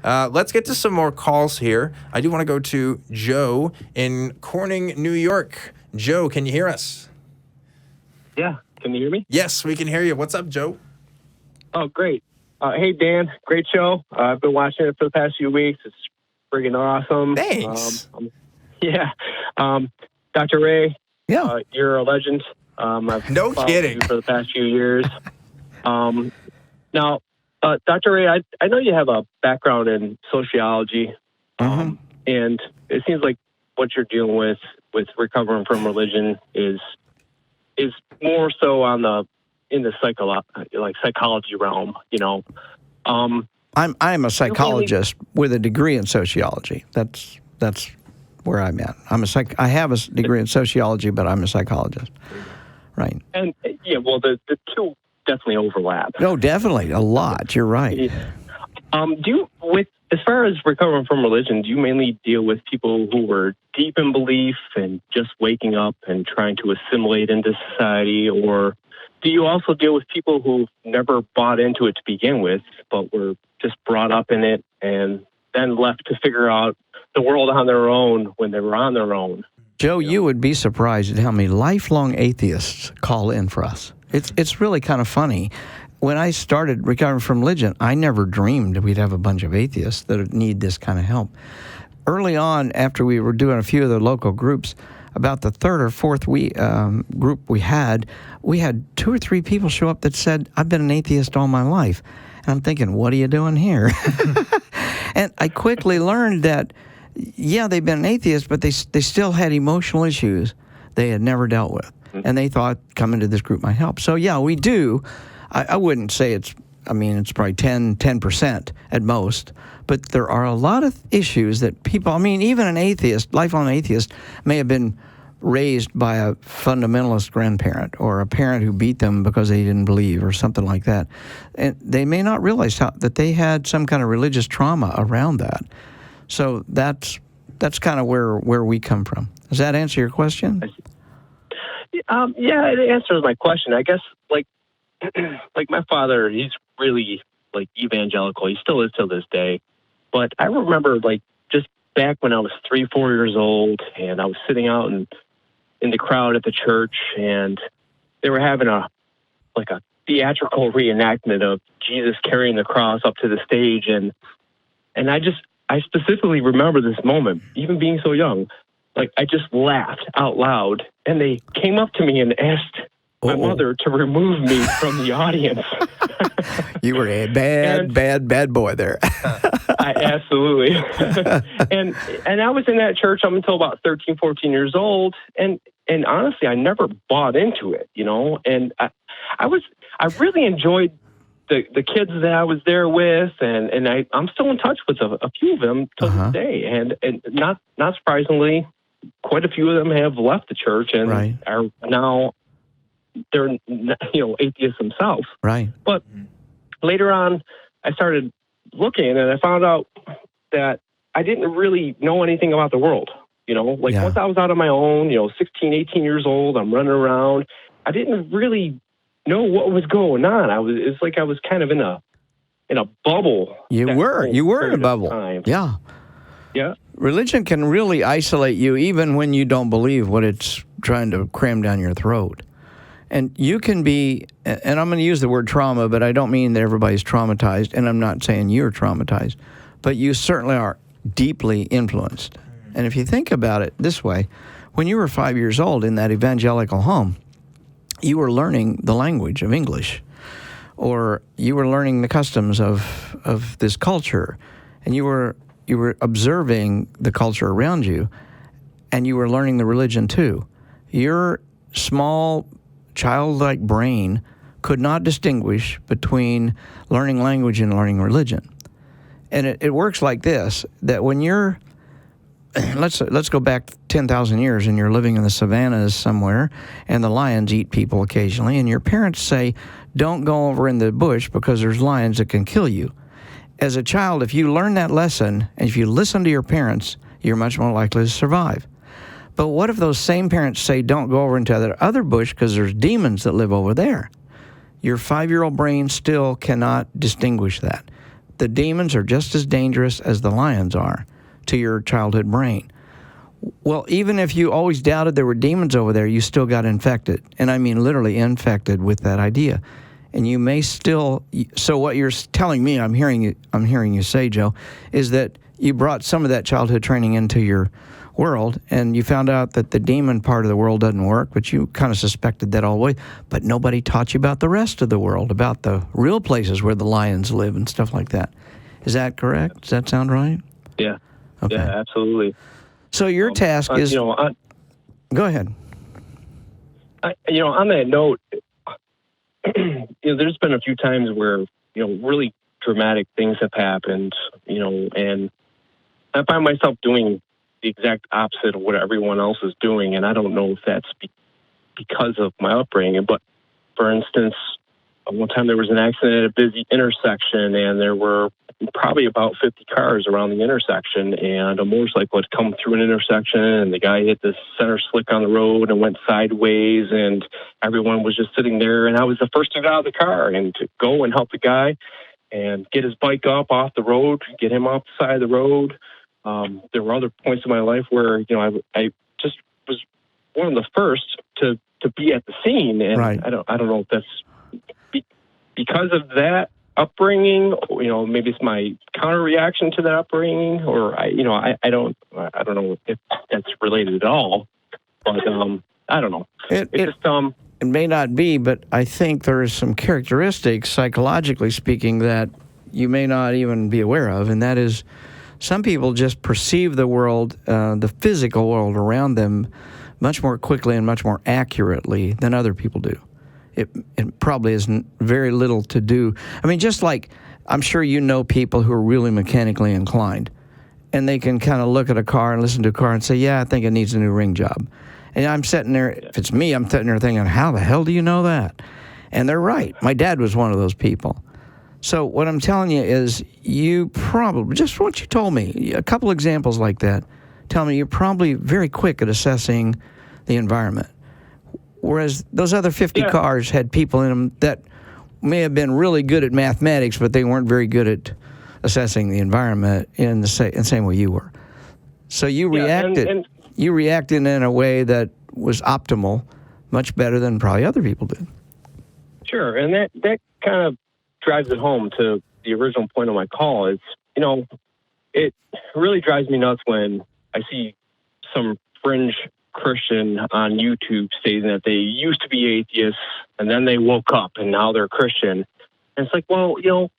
Let's get to some more calls here. I do want to go to Joe in Corning, New York. Joe, can you hear us? Yeah. Can you hear me? Yes, we can hear you. What's up, Joe? Oh, great. Hey, Dan. Great show. I've been watching it for the past few weeks. It's friggin' awesome. Thanks. Dr. Ray, Yeah. you're a legend. I've No followed kidding. you for the past few years. Now, Dr. Ray, I know you have a background in sociology, and it seems like what you're dealing with recovering from religion is more so in the psychology realm. I'm a psychologist with a degree in sociology. That's where I'm at. I have a degree in sociology, but I'm a psychologist. Right. And well, the two definitely overlap. No, definitely a lot. You're right. As far as recovering from religion, do you mainly deal with people who were deep in belief and just waking up and trying to assimilate into society, or do you also deal with people who've never bought into it to begin with, but were just brought up in it and then left to figure out the world on their own when they were on their own? Joe, you would be surprised at how many lifelong atheists call in for us. It's really kind of funny. When I started recovering from religion, I never dreamed we'd have a bunch of atheists that need this kind of help. Early on, after we were doing a few of the local groups, about the third or fourth group we had 2 or 3 people show up that said, I've been an atheist all my life. And I'm thinking, what are you doing here? And I quickly learned that, yeah, they've been an atheist, but they still had emotional issues they had never dealt with. And they thought coming to this group might help. So, yeah, we do. I wouldn't say it's probably 10% at most. But there are a lot of issues that people, even an atheist, lifelong atheist, may have been raised by a fundamentalist grandparent or a parent who beat them because they didn't believe or something like that. And they may not realize that they had some kind of religious trauma around that. So that's kind of where we come from. Does that answer your question? Yeah, it answers my question. I guess, like my father, he's really evangelical. He still is till this day. But I remember just back when I was 3, 4 years old, and I was sitting out in the crowd at the church, and they were having a theatrical reenactment of Jesus carrying the cross up to the stage, and I specifically remember this moment, even being so young. I just laughed out loud, and they came up to me and asked my mother to remove me from the audience. You were a bad boy there. Absolutely. and I was in that church up until about 13, 14 years old, and honestly, I never bought into it, and I really enjoyed the kids that I was there with, and I'm still in touch with a few of them to this day, and not surprisingly, quite a few of them have left the church and are now they're atheists themselves. Right. But later on, I started looking, and I found out that I didn't really know anything about the world. Once I was out on my own, 16, 18 years old, I'm running around. I didn't really know what was going on. It's like I was kind of in a bubble. You were in a bubble. Yeah. Yeah. Religion can really isolate you even when you don't believe what it's trying to cram down your throat. And you can be, and I'm going to use the word trauma, but I don't mean that everybody's traumatized, and I'm not saying you're traumatized, but you certainly are deeply influenced. And if you think about it this way, when you were 5 years old in that evangelical home, you were learning the language of English, or you were learning the customs of this culture, and you were observing the culture around you, and you were learning the religion too. Your small childlike brain could not distinguish between learning language and learning religion. And it works like this, that when you're, let's go back 10,000 years and you're living in the savannas somewhere and the lions eat people occasionally, and your parents say, don't go over in the bush because there's lions that can kill you. As a child, if you learn that lesson and if you listen to your parents, you're much more likely to survive. But what if those same parents say, don't go over into that other bush because there's demons that live over there? Your 5-year-old brain still cannot distinguish that. the demons are just as dangerous as the lions are to your childhood brain. Well, even if you always doubted there were demons over there, you still got infected. And I mean literally infected with that idea. And you may still, so what you're telling me, I'm hearing you say, Joe, is that you brought some of that childhood training into your world, and you found out that the demon part of the world doesn't work, but you kind of suspected that all the way. But nobody taught you about the rest of the world, about the real places where the lions live and stuff like that. Is that correct? Does that sound right? Yeah. Okay. Yeah, absolutely. So your task is... go ahead. On that note, there's been a few times where, really dramatic things have happened, and I find myself doing the exact opposite of what everyone else is doing, and I don't know if that's because of my upbringing. But, for instance, one time there was an accident at a busy intersection, and there were probably about 50 cars around the intersection, and a motorcycle had come through an intersection, and the guy hit the center slick on the road and went sideways, and everyone was just sitting there, and I was the first to get out of the car and to go and help the guy and get his bike up off the road, get him off the side of the road. There were other points in my life where, I just was one of the first to be at the scene, and right. I don't know if that's because of that upbringing, maybe it's my counter reaction to that upbringing, or I don't know if that's related at all, but I don't know. It may not be, but I think there is some characteristics, psychologically speaking, that you may not even be aware of, and that is some people just perceive the world, the physical world around them, much more quickly and much more accurately than other people do. It probably isn't very little to do. I mean, just like I'm sure you know people who are really mechanically inclined, and they can kind of look at a car and listen to a car and say, yeah, I think it needs a new ring job. And I'm sitting there, if it's me, I'm sitting there thinking, how the hell do you know that? And they're right. My dad was one of those people. So what I'm telling you is you probably, just what you told me, a couple examples like that, tell me you're probably very quick at assessing the environment. Whereas those other 50 cars had people in them that may have been really good at mathematics, but they weren't very good at assessing the environment in the same way you were. So you reacted. You reacted in a way that was optimal, much better than probably other people did. Sure, and that kind of drives it home to the original point of my call. It's, it really drives me nuts when I see some fringe Christian on YouTube stating that they used to be atheists and then they woke up and now they're Christian. And it's like, well,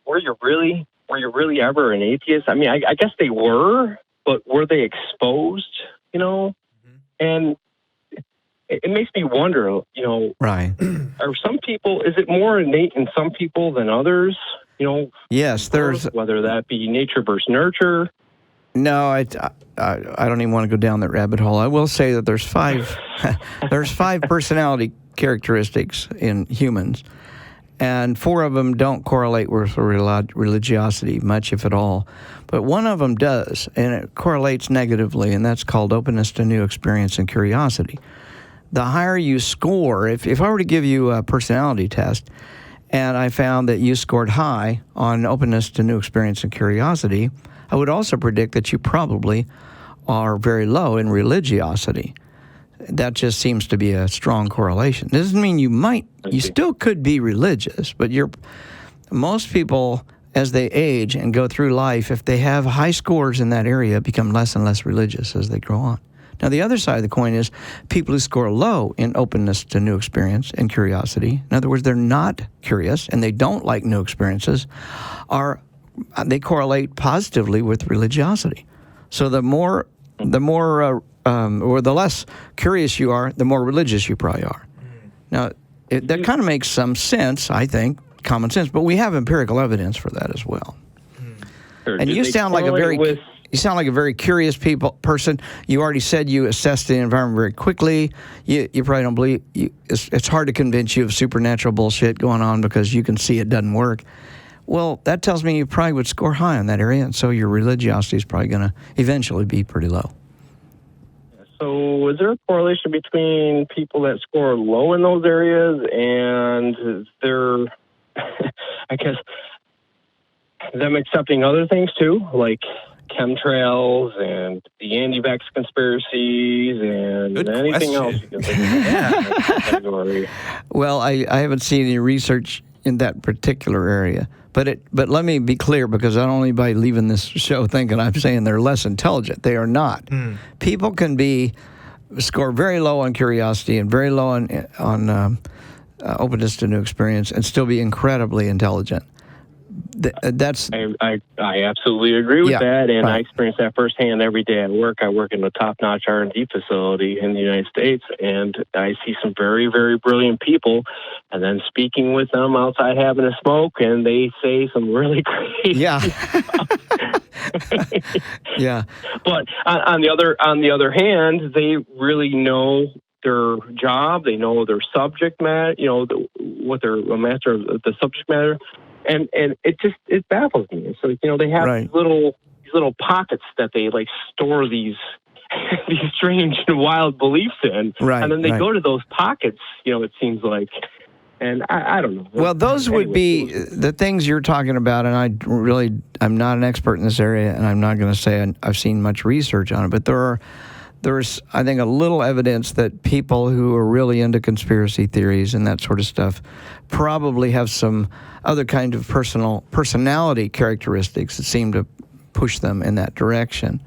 were you really ever an atheist? I mean, I guess they were, but were they exposed? And it makes me wonder, right? Are some people? Is it more innate in some people than others? Yes, there's whether that be nature versus nurture. No, I don't even want to go down that rabbit hole. I will say that there's five personality characteristics in humans, and 4 of them don't correlate with religiosity much, if at all. But one of them does, and it correlates negatively, and that's called openness to new experience and curiosity. The higher you score, if I were to give you a personality test, and I found that you scored high on openness to new experience and curiosity, I would also predict that you probably are very low in religiosity. That just seems to be a strong correlation. It doesn't mean you still could be religious, but most people, as they age and go through life, if they have high scores in that area, become less and less religious as they grow on. Now, the other side of the coin is people who score low in openness to new experience and curiosity. In other words, they're not curious and they don't like new experiences, they correlate positively with religiosity. So the less curious you are, the more religious you probably are. Now, that kind of makes some sense, I think, common sense, but we have empirical evidence for that as well. Sure. And you sound like a very curious person. You already said you assessed the environment very quickly. You probably don't believe it's hard to convince you of supernatural bullshit going on because you can see it doesn't work. Well, that tells me you probably would score high in that area, and so your religiosity is probably going to eventually be pretty low. So is there a correlation between people that score low in those areas and their, I guess, them accepting other things too, like chemtrails and the anti-vax conspiracies and Good anything question. else you can think of in that category. Well, I haven't seen any research in that particular area. But let me be clear, because I don't want anybody leaving this show thinking I'm saying they're less intelligent. They are not. People can score very low on curiosity and very low on openness to new experience and still be incredibly intelligent. That's I absolutely agree with that, and right. I experience that firsthand every day at work. I work in a top-notch R&D facility in the United States, and I see some very, very brilliant people, and then speaking with them outside having a smoke, and they say some really crazy stuff. Yeah. But on the other hand, they really know their job. They know their subject matter. What they're a master of the subject matter. And it baffles me. So they have these little pockets that they like store these strange and wild beliefs in, and then they go to those pockets. It seems like, and I don't know. Well, those would be the things you're talking about, and I'm not an expert in this area, and I'm not going to say I've seen much research on it, but there's I think a little evidence that people who are really into conspiracy theories and that sort of stuff probably have some other kind of personality characteristics that seem to push them in that direction.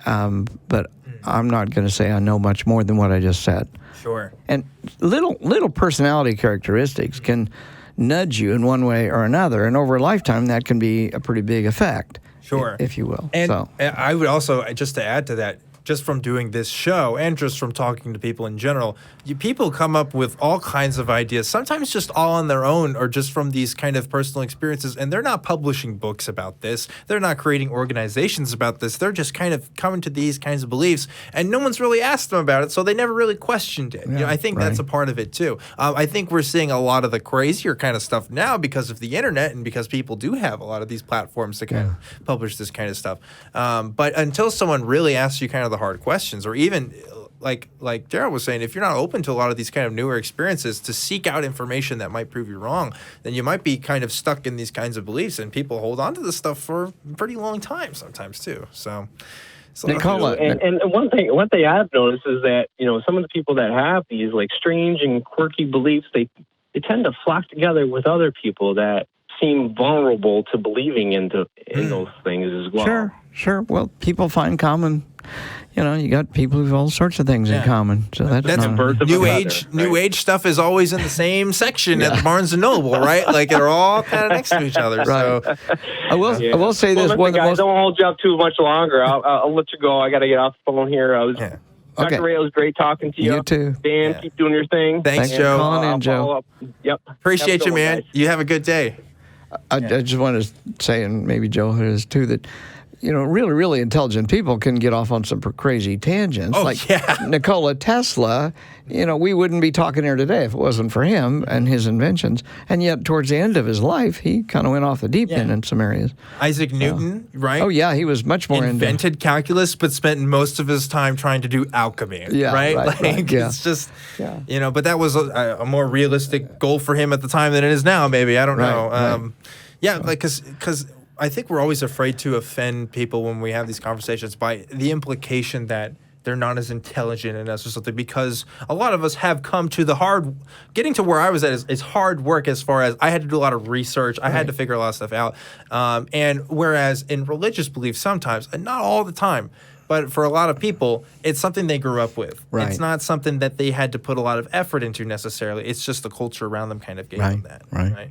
But I'm not going to say I know much more than what I just said. Sure. And little personality characteristics can nudge you in one way or another, and over a lifetime that can be a pretty big effect. Sure. If you will. And I would also, just to add to that, just from doing this show and just from talking to people in general, people come up with all kinds of ideas, sometimes just all on their own or just from these kind of personal experiences. And they're not publishing books about this. They're not creating organizations about this. They're just kind of coming to these kinds of beliefs. And no one's really asked them about it, so they never really questioned it. Yeah, I think that's a part of it, too. I think we're seeing a lot of the crazier kind of stuff now because of the internet and because people do have a lot of these platforms to kind of publish this kind of stuff. But until someone really asks you kind of the hard questions, or even like Darrel was saying, if you're not open to a lot of these kind of newer experiences to seek out information that might prove you wrong, then you might be kind of stuck in these kinds of beliefs, and people hold on to this stuff for a pretty long time sometimes too. So Nicola, and one thing I've noticed is that some of the people that have these like strange and quirky beliefs, they tend to flock together with other people that seem vulnerable to believing in those things as well. Sure. Well, people find common. You got people who have all sorts of things in common. So that's New Age stuff is always in the same section at the Barnes and Noble, right? Like they're all kind of next to each other. Right. So I will say this. Listen, guys, don't hold you up too much longer. I'll let you go. I got to get off the phone here. Dr. Ray, it was great talking to you. You too. Dan, keep doing your thing. Thanks, Joe. Calling in, Joe. Yep. Appreciate you, man. Guys. You have a good day. I just want to say, and maybe Joe has too, that really, really intelligent people can get off on some crazy tangents. Nikola Tesla, we wouldn't be talking here today if it wasn't for him and his inventions. And yet, towards the end of his life, he kind of went off the deep end in some areas. Isaac Newton, right? Oh, yeah, he was much more invented calculus, but spent most of his time trying to do alchemy, right? It's just, but that was a more realistic goal for him at the time than it is now, maybe. I don't know. Because I think we're always afraid to offend people when we have these conversations by the implication that they're not as intelligent as us or something, because a lot of us have come to getting to where I was at is hard work, as far as I had to do a lot of research. I had to figure a lot of stuff out. And whereas in religious beliefs sometimes, and not all the time, but for a lot of people, it's something they grew up with. Right. It's not something that they had to put a lot of effort into necessarily. It's just the culture around them kind of gave them that. Right.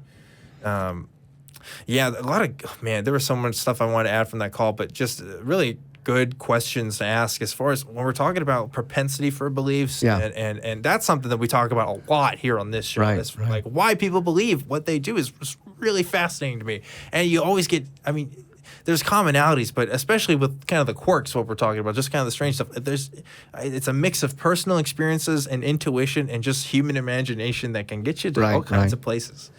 There was so much stuff I wanted to add from that call, but just really good questions to ask as far as when we're talking about propensity for beliefs. And that's something that we talk about a lot here on this show. Like why people believe what they do is really fascinating to me. And you always get, there's commonalities, but especially with kind of the quirks, what we're talking about, just kind of the strange stuff. It's a mix of personal experiences and intuition and just human imagination that can get you to all kinds of places.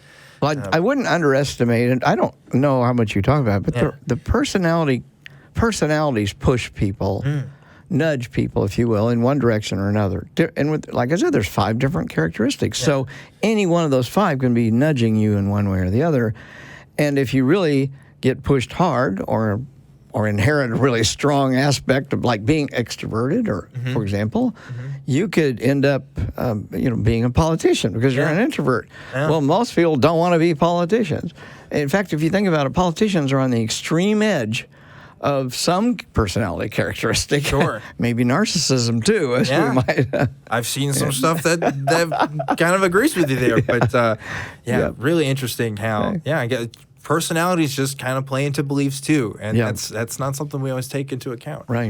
Well, I wouldn't underestimate it. I don't know how much you talk about it, but the personalities push people, nudge people, if you will, in one direction or another. And like I said, there's 5 different characteristics. So any one of those 5 can be nudging you in one way or the other. And if you really get pushed hard or inherit a really strong aspect of like being extroverted, or for example, you could end up, being a politician because you're an introvert. Yeah. Well, most people don't want to be politicians. In fact, if you think about it, politicians are on the extreme edge of some personality characteristic. Sure. Maybe narcissism too, as we might. I've seen some stuff that kind of agrees with you there, but really interesting how I get. Personalities just kind of play into beliefs too, and that's not something we always take into account. Right.